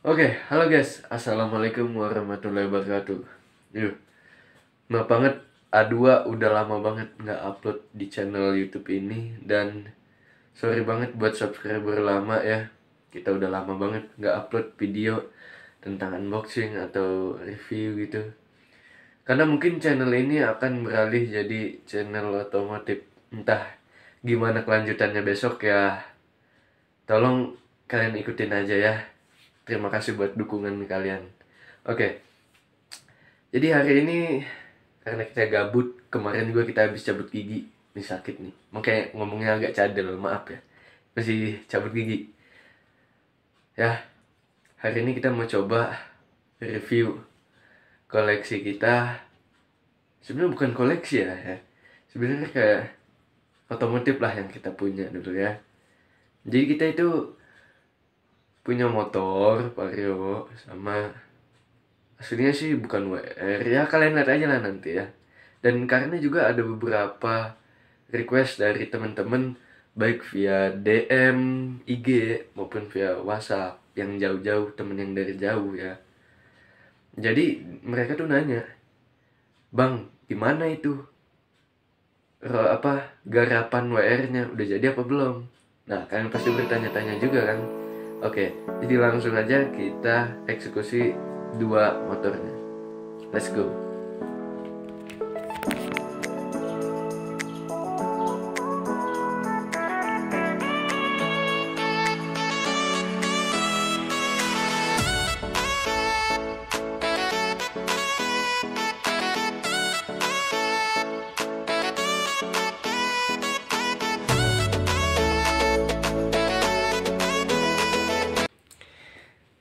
Oke, halo guys. Assalamualaikum warahmatullahi wabarakatuh. Yuk, maaf banget A2 udah lama banget nggak upload di channel YouTube ini. Dan sorry banget buat subscriber lama ya. Kita udah lama banget nggak upload video tentang unboxing atau review gitu. Karena mungkin channel ini akan beralih jadi channel otomotif. Entah gimana kelanjutannya besok ya. Tolong kalian ikutin aja ya. Terima kasih buat dukungan kalian. Oke, jadi hari ini karena kita gabut, kemarin juga kita habis cabut gigi. Ini sakit nih, makanya ngomongnya agak cadel, maaf ya. Masih cabut gigi. Ya, hari ini kita mau coba review koleksi kita. Sebenarnya bukan koleksi ya. Sebenarnya kayak otomotif lah yang kita punya dulu ya. Jadi kita itu punya motor Vario sama aslinya sih bukan WR ya, kalian lihat aja lah nanti ya. Dan karena juga ada beberapa request dari teman-teman baik via DM IG maupun via WhatsApp yang jauh-jauh, temen yang dari jauh ya. Jadi mereka tuh nanya, "Bang, gimana itu garapan WR-nya udah jadi apa belum?" Nah, kalian pasti bertanya-tanya juga kan. Oke, jadi langsung aja kita eksekusi dua motornya. Let's go.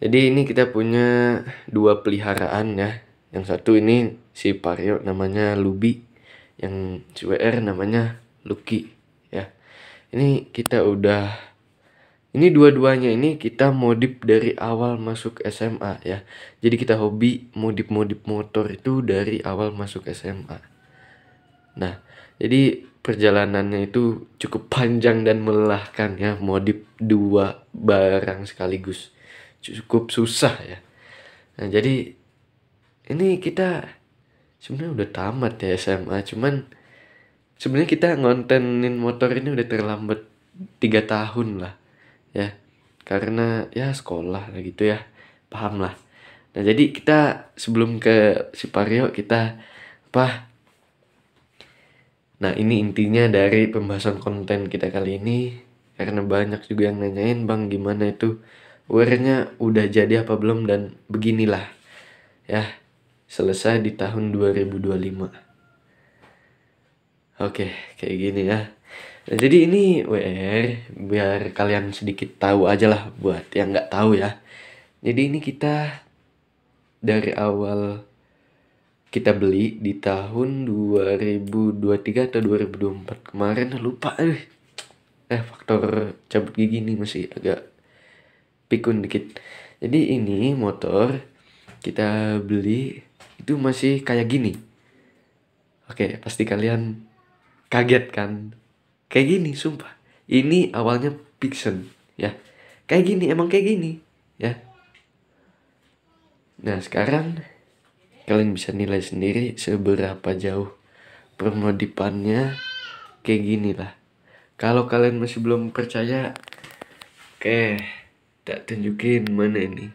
Jadi ini kita punya dua peliharaan ya. Yang satu ini si Vario namanya Lubi, yang si WR namanya Lucky ya. Ini dua-duanya ini kita modif dari awal masuk SMA ya. Jadi kita hobi modif-modif motor itu dari awal masuk SMA. Nah, jadi perjalanannya itu cukup panjang dan melelahkan ya, modif dua barang sekaligus. Cukup susah ya. Nah, jadi ini kita sebenarnya udah tamat ya SMA, cuman sebenarnya kita ngontenin motor ini udah terlambat 3 tahun lah ya, karena ya sekolah lah gitu ya, paham lah. Nah, jadi kita sebelum ke si Vario kita apa nah, ini intinya dari pembahasan konten kita kali ini, karena banyak juga yang nanyain, "Bang, gimana itu WR-nya udah jadi apa belum?" Dan beginilah ya, selesai di tahun 2025. Oke, kayak gini ya. Nah, jadi ini WR biar kalian sedikit tahu aja lah buat yang nggak tahu ya. Jadi ini kita dari awal kita beli di tahun 2023 atau 2024 kemarin, lupa faktor cabut gigi nih masih agak pikun dikit. Jadi ini motor kita beli itu masih kayak gini. Oke, pasti kalian kaget kan? Kayak gini sumpah. Ini awalnya Pixen ya. Kayak gini, emang kayak gini ya. Nah, sekarang kalian bisa nilai sendiri seberapa jauh permodifannya. Kayak gini lah. Kalau kalian masih belum percaya, oke, tak tunjukin mana ini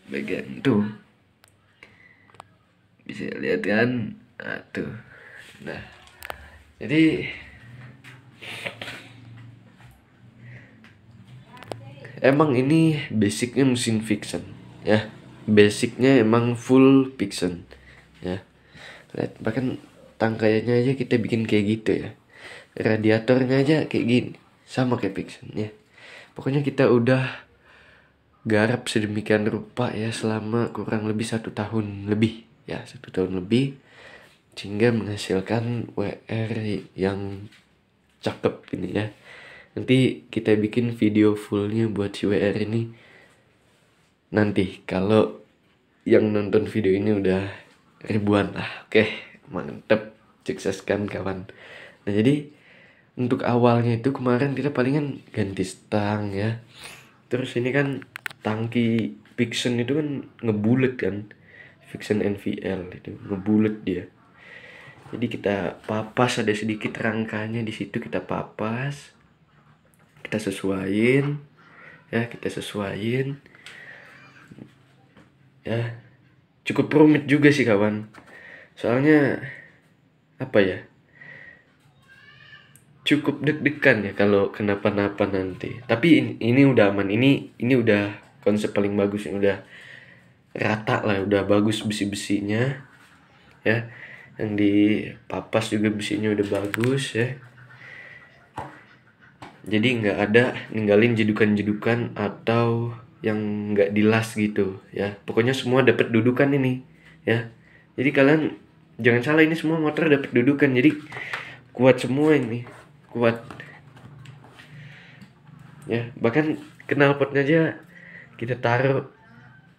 bagian tuh, bisa lihat kan. Nah, tuh. Nah, jadi emang ini basicnya mesin Vixen ya. Basicnya emang full Vixen ya. Lihat, bahkan tangkainya aja kita bikin kayak gitu ya. Radiatornya aja kayak gini, sama kayak Vixen ya. Pokoknya kita udah garap sedemikian rupa ya selama kurang lebih 1 tahun lebih ya, 1 tahun lebih, sehingga menghasilkan WR yang cakep ini ya. Nanti kita bikin video fullnya buat si WR ini nanti kalau yang nonton video ini udah ribuan lah. Oke, mantep, sukseskan kawan. Nah, jadi untuk awalnya itu kemarin kita palingan ganti stang ya. Terus ini kan tangki Vixen itu kan ngebulet kan, Vixen NVL itu ngebulet dia. Jadi kita papas, ada sedikit rangkanya di situ, kita papas, kita sesuaiin ya. Cukup rumit juga sih kawan, soalnya apa ya, cukup deg-degan ya kalau kenapa-napa nanti. Tapi ini udah aman, ini udah konsep paling bagus, ini udah rata lah, udah bagus besi-besinya ya. Yang di papas juga besinya udah bagus ya. Jadi nggak ada ninggalin jedukan-jedukan atau yang nggak dilas gitu ya. Pokoknya semua dapat dudukan ini ya. Jadi kalian jangan salah, ini semua motor dapat dudukan, jadi kuat semua ini, kuat ya. Bahkan knalpotnya aja kita taruh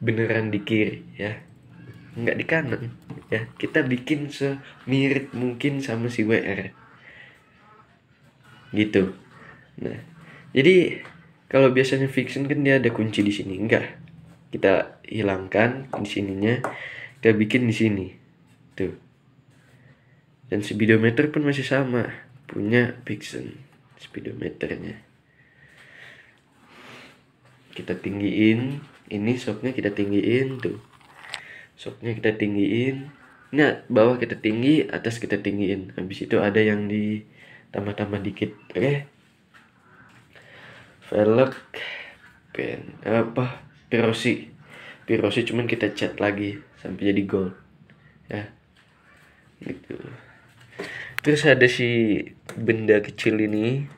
beneran di kiri ya, nggak di kanan ya. Kita bikin semirip mungkin sama si WR gitu. Nah, jadi kalau biasanya Vixen kan dia ada kunci di sini, enggak, kita hilangkan di sininya, kita bikin di sini tuh. Dan speedometer pun masih sama, punya Vixen speedometernya. Kita tinggiin, ini shocknya kita tinggiin tuh, shocknya kita tinggiin. Nah, bawah kita tinggi, atas kita tinggiin. Habis itu ada yang ditambah-tambah dikit, oke? Velg, Pirosi cuman kita cat lagi sampai jadi gold ya gitu. Terus ada si benda kecil ini,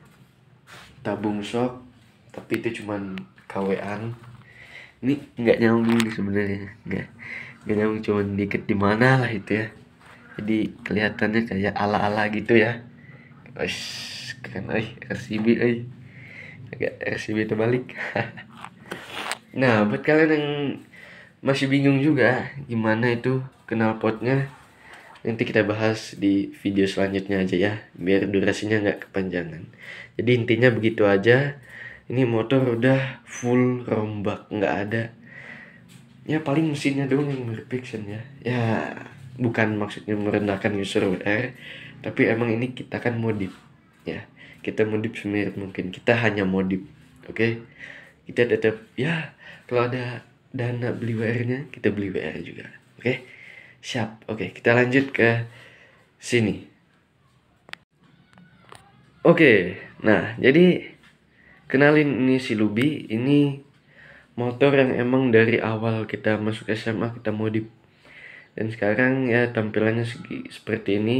tabung shock, tapi itu cuman KW-an. Ini nggak nyambung sebenarnya, nggak nyambung, cuman dikit di mana lah itu ya. Jadi kelihatannya kayak ala-ala gitu ya. Keren RCB agak RCB terbalik. Nah, buat kalian yang masih bingung juga gimana itu knalpotnya, nanti kita bahas di video selanjutnya aja ya, biar durasinya nggak kepanjangan. Jadi intinya begitu aja. Ini motor udah full rombak, nggak ada ya, paling mesinnya doang yang mirip Vixen ya. Ya bukan maksudnya merendahkan user WR, tapi emang ini kita kan modif ya, kita modif semirip mungkin, kita hanya modif, oke? Kita tetap ya, kalau ada dana beli WR-nya, kita beli WR juga, oke? Siap. Oke, kita lanjut ke sini. Oke, nah jadi kenalin, ini si Lubi. Ini motor yang emang dari awal kita masuk SMA kita modif, dan sekarang ya tampilannya seperti ini.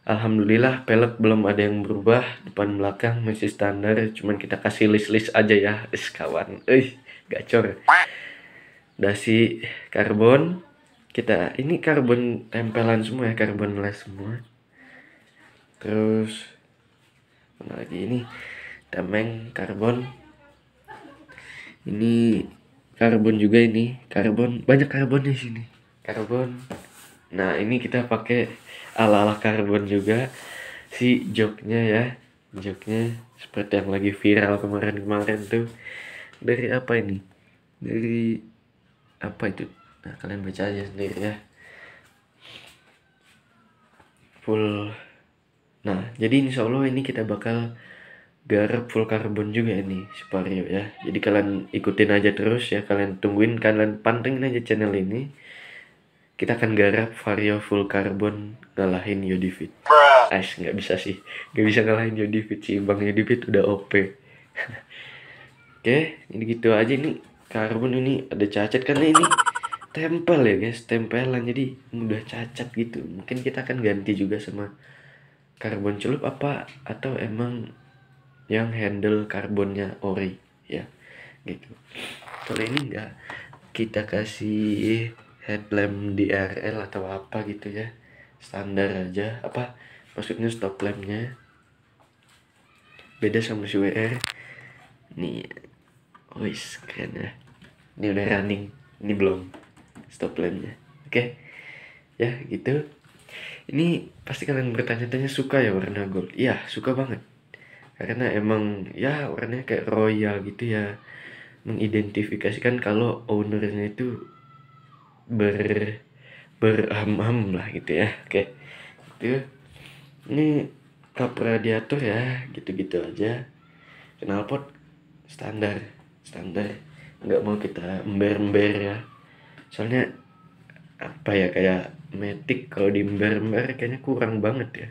Alhamdulillah pelek belum ada yang berubah, depan belakang masih standar, cuman kita kasih list aja ya kawan. Gacor. Dasi karbon, kita ini karbon tempelan semua ya, karbon les semua. Terus mana lagi, ini tameng karbon, ini karbon juga, ini karbon, banyak karbon di sini, karbon. Nah, ini kita pakai ala-ala karbon juga, si joknya ya, joknya seperti yang lagi viral kemarin tuh. Dari apa ini, dari apa itu, nah kalian baca aja sendiri ya, full. Nah, jadi insya Allah ini kita bakal garap full karbon juga ini si Vario ya. Jadi kalian ikutin aja terus ya, kalian tungguin, kalian pantengin aja channel ini. Kita akan garap Vario full karbon ngalahin Yodifit. Nggak bisa sih, nggak bisa ngalahin Yodifit sih, Bang Yodifit udah OP. Oke, ini gitu aja. Nih karbon ini ada cacat karena ini tempel ya guys, tempelan, jadi mudah cacat gitu. Mungkin kita akan ganti juga sama karbon celup apa, atau emang yang handle karbonnya ori ya gitu. Kalau ini enggak, kita kasih headlamp DRL atau apa gitu ya, standar aja. Apa maksudnya, stop lampnya beda sama si WR nih. Wis keren ya, ini udah running, ini belum stop lampnya. Oke ya gitu. Ini pasti kalian bertanya-tanya, suka ya warna gold? Iya, suka banget, karena emang ya warnanya kayak royal gitu ya, mengidentifikasikan kalau ownernya itu berham-ham lah gitu ya. Oke, itu ini kap radiator ya, gitu-gitu aja. Knalpot standar, nggak mau kita ember-ember ya, soalnya apa ya, kayak Matic kalau di ember-ember kayaknya kurang banget ya,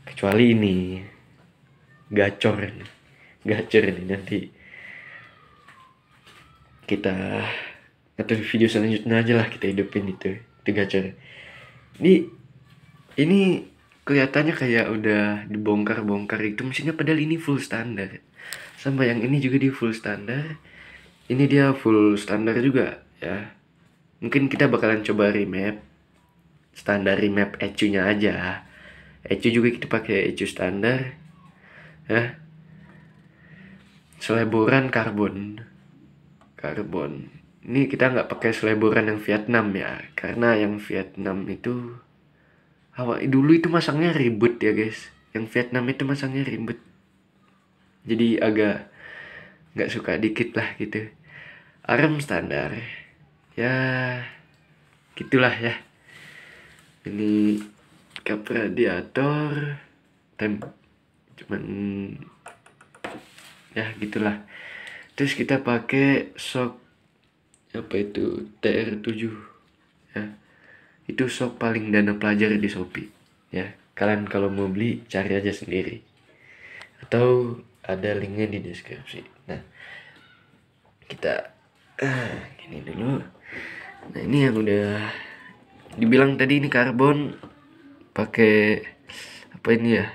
kecuali ini gacor ini nanti kita atau di video selanjutnya aja lah kita hidupin itu gacor. Ini kelihatannya kayak udah dibongkar itu mesinnya, padahal ini full standar. Sama yang ini juga di full standar, ini dia full standar juga ya. Mungkin kita bakalan coba remap ECU nya aja. ECU juga kita pakai ECU standar ya. Seleboran karbon. Ini kita nggak pakai seleboran yang Vietnam ya, karena yang Vietnam itu dulu itu masangnya ribet ya guys. Yang Vietnam itu masangnya ribet, jadi agak nggak suka dikit lah gitu. Arm standar ya, gitulah ya. Ini kap radiator cuman ya gitulah. Terus kita pakai shock apa itu, TR7 ya. Itu shock paling dana pelajar di Shopee ya. Kalian kalau mau beli cari aja sendiri, atau ada linknya di deskripsi. Nah, kita gini dulu. Nah, ini yang udah dibilang tadi, ini karbon pakai apa ini ya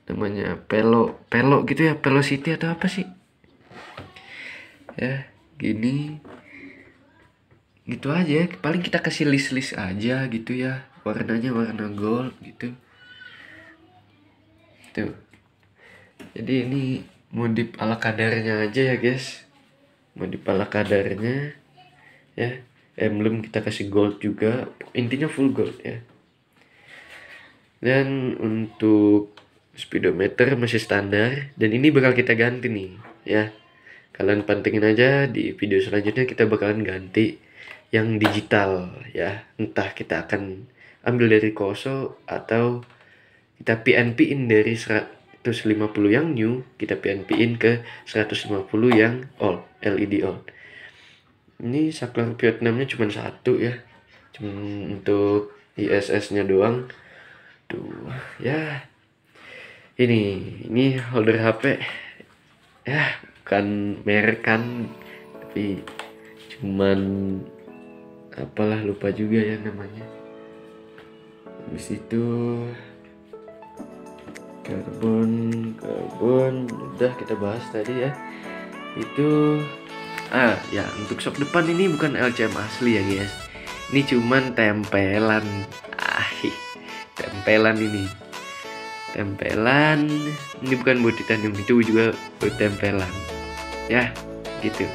namanya, pelo gitu ya, velocity atau apa sih ya, gini gitu aja. Paling kita kasih list aja gitu ya, warnanya warna gold gitu tuh. Jadi ini modif ala kadarnya aja ya guys, modif ala kadarnya ya. Emblem kita kasih gold juga, intinya full gold ya. Dan untuk speedometer masih standar, dan ini bakal kita ganti nih ya. Kalian pantengin aja, di video selanjutnya kita bakalan ganti yang digital ya. Entah kita akan ambil dari Koso atau kita PNP-in dari 150 yang new, kita PNP-in ke 150 yang old, LED old. Ini saklar Vietnamnya cuma satu ya, cuma untuk ISS-nya doang tuh ya. Ini holder HP ya, bukan merek kan, tapi cuman apalah, lupa juga ya namanya. Habis itu karbon udah kita bahas tadi ya. Itu ya, untuk shock depan ini bukan LCM asli ya guys, ini cuman tempelan. Tempelan ini bukan buat titanium, itu juga buat tempelan ya gitu.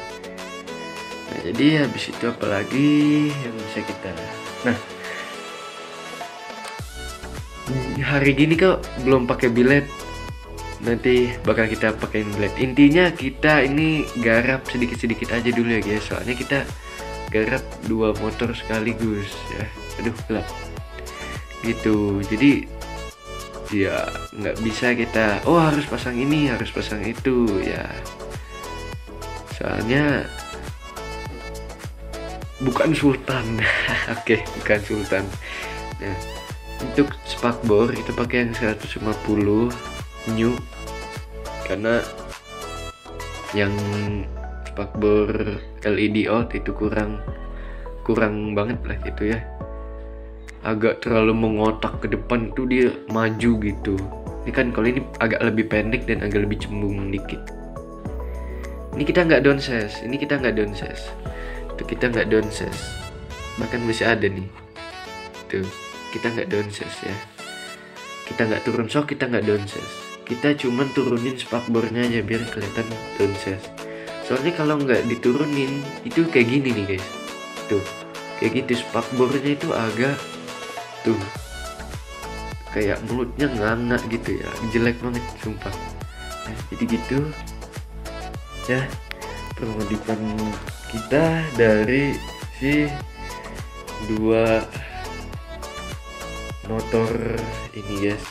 Nah, jadi habis itu apalagi yang bisa kita, nah hari gini kok belum pakai bilet, nanti bakal kita pakai bilet. Intinya kita ini garap sedikit aja dulu ya guys, soalnya kita garap 2 motor sekaligus ya. Aduh gelap gitu, jadi ya nggak bisa kita harus pasang ini, harus pasang itu ya, soalnya bukan sultan. Oke, bukan sultan. Nah, untuk spakbor kita pakai yang 150 new, karena yang spakbor LED old itu kurang banget lah gitu ya, agak terlalu mengotak ke depan, itu dia maju gitu. Ini kan kalau ini agak lebih pendek dan agak lebih cembung dikit. Ini kita nggak downsize, tuh kita nggak downsize, bahkan masih ada nih tuh, kita nggak downsize ya, kita nggak turun shock, kita nggak downsize, kita cuman turunin spakbornya aja biar kelihatan downsize. Soalnya kalau nggak diturunin itu kayak gini nih guys, tuh kayak gitu, spakbornya itu agak tuh kayak mulutnya nganga gitu ya, jelek banget sumpah. Nah, jadi gitu ya, permodipan kita dari si dua motor ini guys.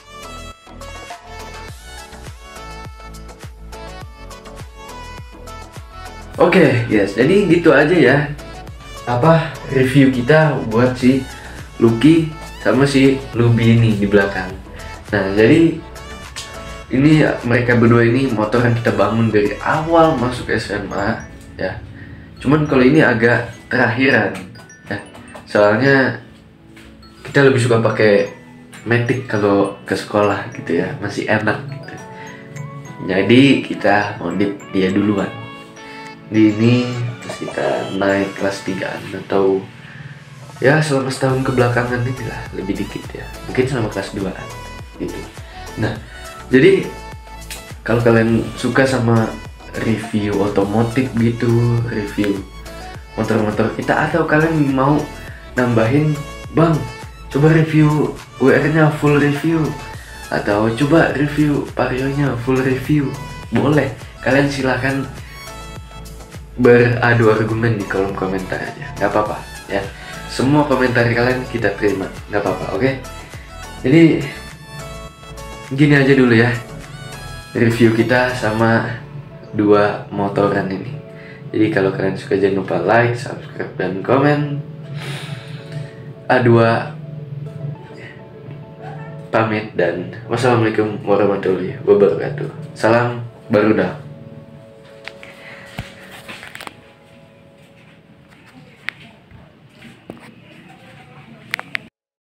Oke guys, jadi gitu aja ya apa review kita buat si Lucky sama si Luby ini di belakang. Nah jadi ini mereka berdua ini motor yang kita bangun dari awal masuk SMA ya. Cuman kalau ini agak terakhiran ya, soalnya kita lebih suka pakai Matic kalau ke sekolah gitu ya, masih enak gitu. Jadi kita modif dia duluan di ini, terus kita naik kelas 3 atau ya selama setahun kebelakangan ini lah, lebih dikit ya, mungkin selama kelas 2 gitu. Nah jadi kalau kalian suka sama review otomotif gitu, review motor-motor kita, atau kalian mau nambahin bang coba review WR nya full review, atau coba review Vario nya full review, boleh, kalian silahkan beradu argumen di kolom komentar aja, nggak apa-apa ya. Semua komentar kalian kita terima, nggak apa-apa, oke? Jadi gini aja dulu ya review kita sama dua motoran ini. Jadi kalau kalian suka jangan lupa like, subscribe, dan komen. A2 pamit dan wassalamualaikum warahmatullahi wabarakatuh. Salam barudak.